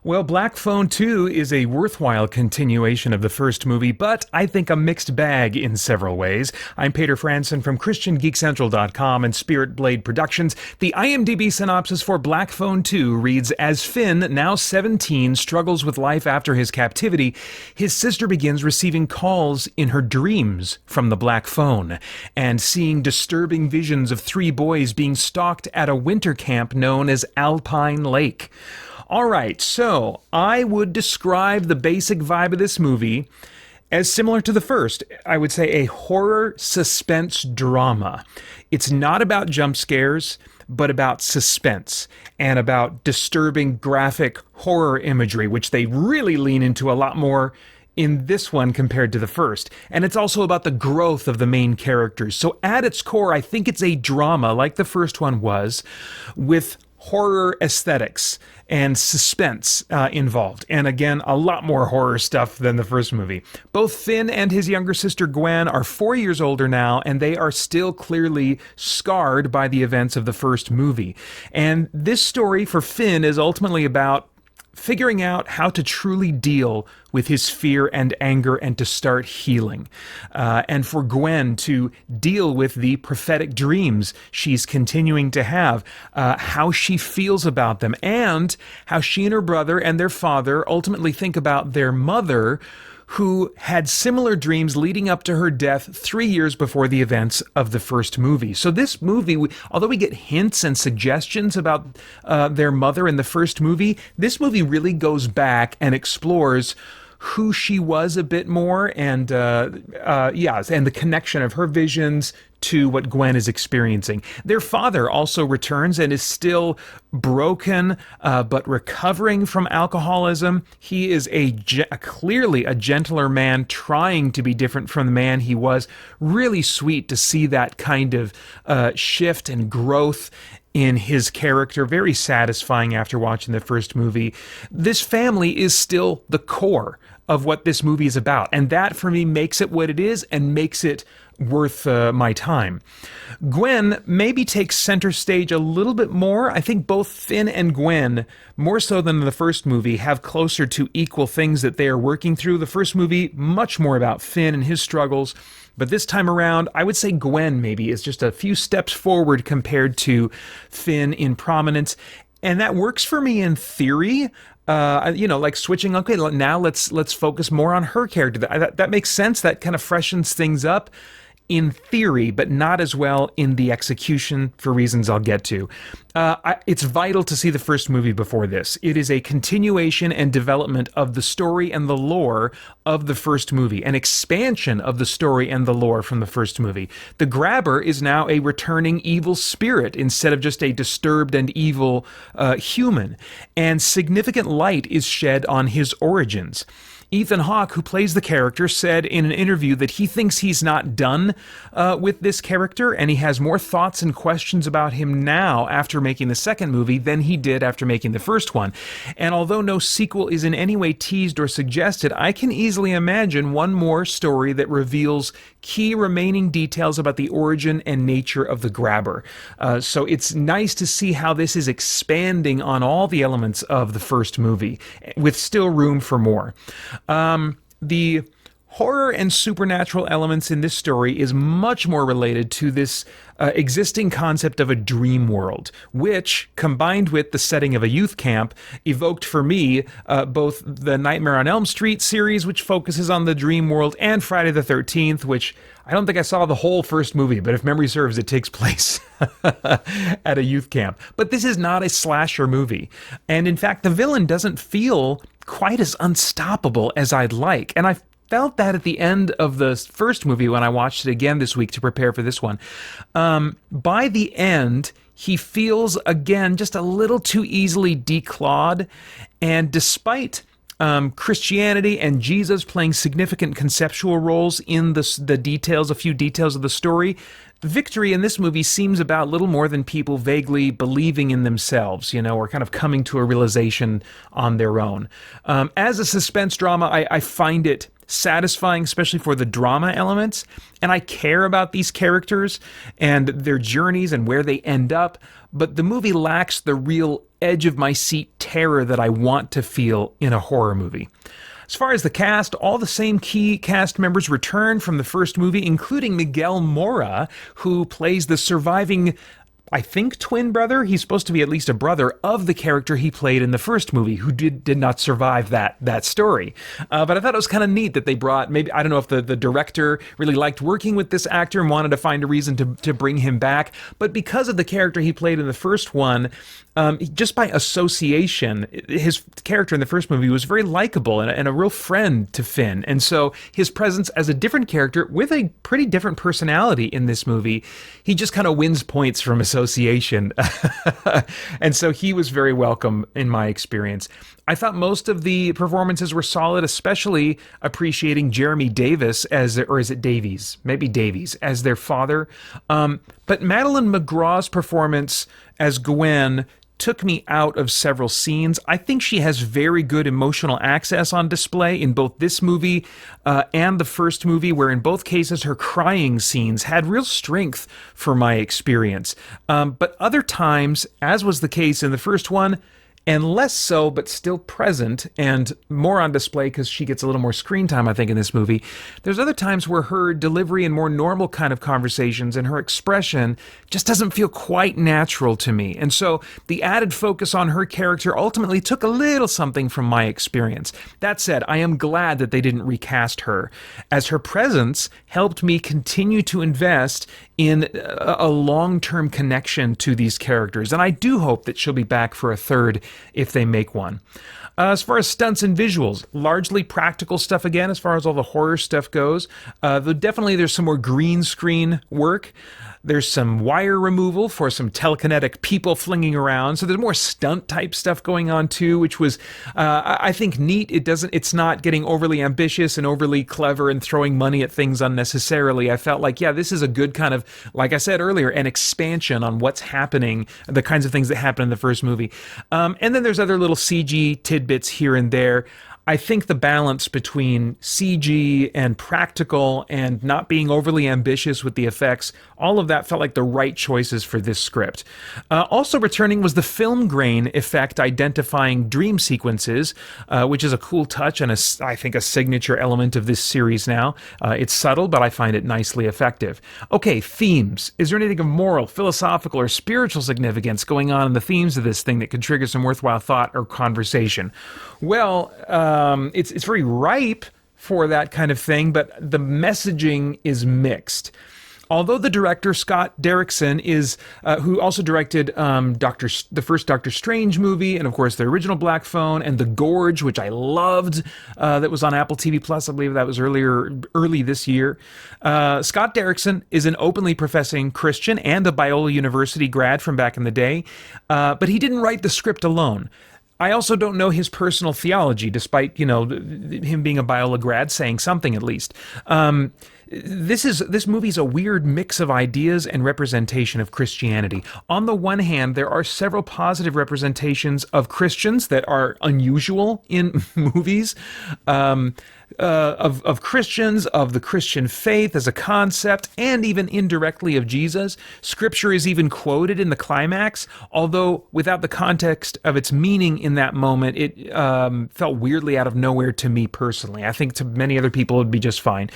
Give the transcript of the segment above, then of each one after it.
Well, Black Phone 2 is a worthwhile continuation of the first movie, but I think a mixed bag in several ways. I'm Peter Franson from christiangeekcentral.com and Spirit Blade Productions. The IMDb synopsis for Black Phone 2 reads, as Finn, now 17, struggles with life after his captivity, his sister begins receiving calls in her dreams from the Black Phone and seeing disturbing visions of three boys being stalked at a winter camp known as Alpine Lake. All right, so I would describe the basic vibe of this movie as similar to the first. I would say a horror suspense drama. It's not about jump scares, but about suspense and about disturbing graphic horror imagery, which they really lean into a lot more in this one compared to the first. And it's also about the growth of the main characters. So at its core, I think it's a drama like the first one was, with horror aesthetics and suspense involved. And again, a lot more horror stuff than the first movie. Both Finn and his younger sister Gwen are 4 years older now, and they are still clearly scarred by the events of the first movie. And this story for Finn is ultimately about figuring out how to truly deal with his fear and anger and to start healing. And for Gwen to deal with the prophetic dreams she's continuing to have, how she feels about them, and how she and her brother and their father ultimately think about their mother, who had similar dreams leading up to her death 3 years before the events of the first movie. So this movie, although we get hints and suggestions about their mother in the first movie, this movie really goes back and explores who she was a bit more, and and the connection of her visions to what Gwen is experiencing. Their father also returns and is still broken, but recovering from alcoholism. He is clearly a gentler man, trying to be different from the man he was. Really sweet to see that kind of shift and growth in his character. Very satisfying after watching the first movie. This family is still the core of what this movie is about, and that for me makes it what it is and makes it worth my time. Gwen maybe takes center stage a little bit more. I think both Finn and Gwen, more so than the first movie, have closer to equal things that they are working through. The first movie, much more about Finn and his struggles, but this time around, I would say Gwen maybe is just a few steps forward compared to Finn in prominence, and that works for me in theory. Like switching. Okay, now let's focus more on her character. That makes sense. That kind of freshens things up in theory, but not as well in the execution for reasons I'll get to. It's vital to see the first movie before this. It is a continuation and development of the story and the lore of the first movie, an expansion of the story and the lore from the first movie. The Grabber is now a returning evil spirit instead of just a disturbed and evil human, and significant light is shed on his origins. Ethan Hawke, who plays the character, said in an interview that he thinks he's not done with this character, and he has more thoughts and questions about him now after making the second movie than he did after making the first one. And although no sequel is in any way teased or suggested, I can easily imagine one more story that reveals key remaining details about the origin and nature of the Grabber. So it's nice to see how this is expanding on all the elements of the first movie, with still room for more. The horror and supernatural elements in this story is much more related to this existing concept of a dream world, which, combined with the setting of a youth camp, evoked for me both the Nightmare on Elm Street series, which focuses on the dream world, and Friday the 13th, which I don't think I saw the whole first movie, but if memory serves, it takes place at a youth camp. But this is not a slasher movie. And in fact, the villain doesn't feel quite as unstoppable as I'd like. And I felt that at the end of the first movie when I watched it again this week to prepare for this one. By the end, he feels, again, just a little too easily declawed. And despite Christianity and Jesus playing significant conceptual roles in the details, a few details of the story, victory in this movie seems about little more than people vaguely believing in themselves, or kind of coming to a realization on their own. As a suspense drama, I find it satisfying, especially for the drama elements. And I care about these characters and their journeys and where they end up. But the movie lacks the real edge of my seat terror that I want to feel in a horror movie. As far as the cast, all the same key cast members return from the first movie, including Miguel Mora, who plays the surviving, I think, twin brother. He's supposed to be at least a brother of the character he played in the first movie, who did not survive that story. But I thought it was kind of neat that they brought, maybe, I don't know if the director really liked working with this actor and wanted to find a reason to bring him back. But because of the character he played in the first one, just by association, his character in the first movie was very likable and a real friend to Finn. And so his presence as a different character with a pretty different personality in this movie, he just kind of wins points from association. And so he was very welcome in my experience. I thought most of the performances were solid, especially appreciating Jeremy Davis or is it Davies? Maybe Davies, as their father. But Madeline McGraw's performance as Gwen took me out of several scenes. I think she has very good emotional access on display in both this movie and the first movie, where in both cases her crying scenes had real strength for my experience. But other times, as was the case in the first one, and less so, but still present and more on display because she gets a little more screen time, I think, in this movie. There's other times where her delivery in more normal kind of conversations and her expression just doesn't feel quite natural to me. And so the added focus on her character ultimately took a little something from my experience. That said, I am glad that they didn't recast her, as her presence helped me continue to invest in a long-term connection to these characters. And I do hope that she'll be back for a third if they make one. As far as stunts and visuals, largely practical stuff again, as far as all the horror stuff goes. Though definitely there's some more green screen work. There's some wire removal for some telekinetic people flinging around. So there's more stunt type stuff going on too, which was, I think, neat. It's not getting overly ambitious and overly clever and throwing money at things unnecessarily. I felt like, yeah, this is a good kind of, like I said earlier, an expansion on what's happening, the kinds of things that happen in the first movie. And then there's other little CG tidbits here and there. I think the balance between CG and practical and not being overly ambitious with the effects, all of that felt like the right choices for this script. Also returning was the film grain effect identifying dream sequences, which is a cool touch and I think a signature element of this series now. It's subtle, but I find it nicely effective. Okay, themes. Is there anything of moral, philosophical, or spiritual significance going on in the themes of this thing that could trigger some worthwhile thought or conversation? Well, it's very ripe for that kind of thing, but the messaging is mixed. Although the director, Scott Derrickson, who also directed the first Doctor Strange movie, and of course the original Black Phone, and The Gorge, which I loved, that was on Apple TV Plus, I believe that was early this year. Scott Derrickson is an openly professing Christian and a Biola University grad from back in the day, but he didn't write the script alone. I also don't know his personal theology, despite, him being a Biola grad saying something at least. This movie's a weird mix of ideas and representation of Christianity. On the one hand, there are several positive representations of Christians that are unusual in movies, of Christians, of the Christian faith as a concept, and even indirectly of Jesus. Scripture is even quoted in the climax, although without the context of its meaning in that moment, it felt weirdly out of nowhere to me personally. I think to many other people it would be just fine.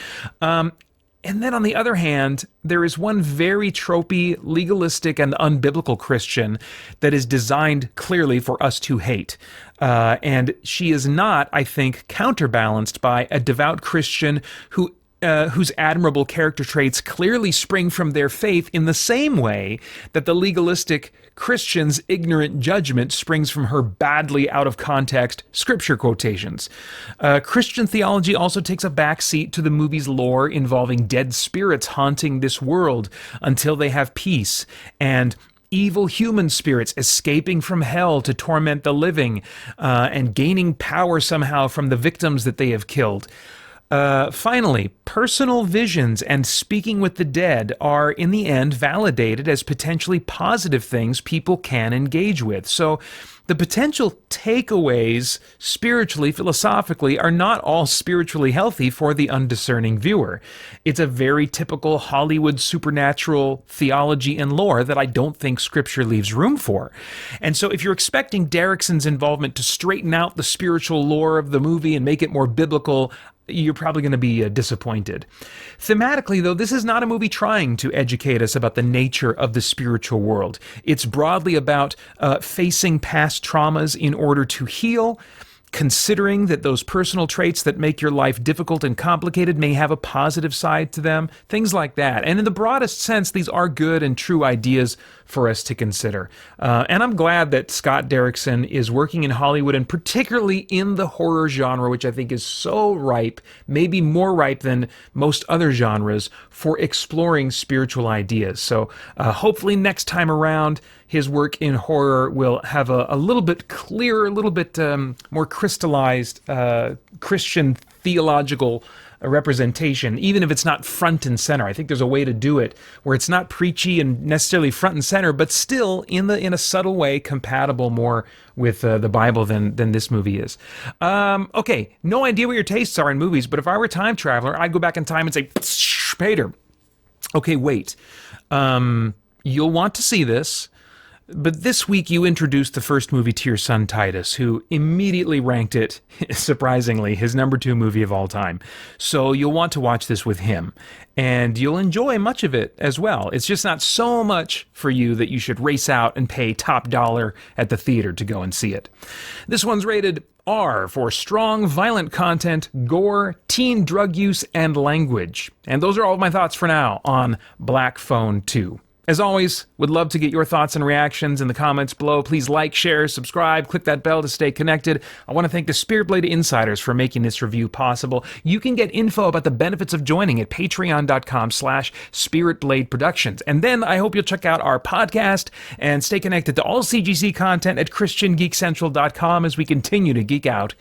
And then on the other hand, there is one very tropey, legalistic, and unbiblical Christian that is designed clearly for us to hate. And she is not, I think, counterbalanced by a devout Christian whose admirable character traits clearly spring from their faith in the same way that the legalistic Christian's ignorant judgment springs from her badly out of context scripture quotations. Christian theology also takes a backseat to the movie's lore involving dead spirits haunting this world until they have peace, and evil human spirits escaping from hell to torment the living, and gaining power somehow from the victims that they have killed. Finally, personal visions and speaking with the dead are, in the end, validated as potentially positive things people can engage with. So, the potential takeaways, spiritually, philosophically, are not all spiritually healthy for the undiscerning viewer. It's a very typical Hollywood supernatural theology and lore that I don't think Scripture leaves room for. And so, if you're expecting Derrickson's involvement to straighten out the spiritual lore of the movie and make it more biblical, you're probably going to be disappointed. Thematically, though, this is not a movie trying to educate us about the nature of the spiritual world. It's broadly about facing past traumas in order to heal, considering that those personal traits that make your life difficult and complicated may have a positive side to them, things like that. And in the broadest sense, these are good and true ideas for us to consider. And I'm glad that Scott Derrickson is working in Hollywood, and particularly in the horror genre, which I think is so ripe, maybe more ripe than most other genres, for exploring spiritual ideas. So hopefully next time around, his work in horror will have a little bit clearer, a little bit more crystallized Christian theological representation, even if it's not front and center. I think there's a way to do it where it's not preachy and necessarily front and center, but still in a subtle way compatible more with the Bible than this movie is. Okay, no idea what your tastes are in movies, but if I were a time traveler, I'd go back in time and say, Peter, okay, wait. You'll want to see this. But this week you introduced the first movie to your son Titus, who immediately ranked it, surprisingly, his number 2 movie of all time. So you'll want to watch this with him, and you'll enjoy much of it as well. It's just not so much for you that you should race out and pay top dollar at the theater to go and see it. This one's rated R for strong, violent content, gore, teen drug use, and language. And those are all of my thoughts for now on Black Phone 2. As always, would love to get your thoughts and reactions in the comments below. Please like, share, subscribe, click that bell to stay connected. I want to thank the Spirit Blade Insiders for making this review possible. You can get info about the benefits of joining at patreon.com/spiritbladeproductions. And then I hope you'll check out our podcast and stay connected to all CGC content at christiangeekcentral.com as we continue to geek out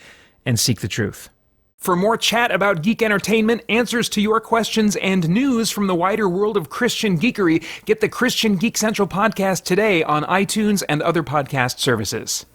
and seek the truth. For more chat about geek entertainment, answers to your questions, and news from the wider world of Christian geekery, get the Christian Geek Central podcast today on iTunes and other podcast services.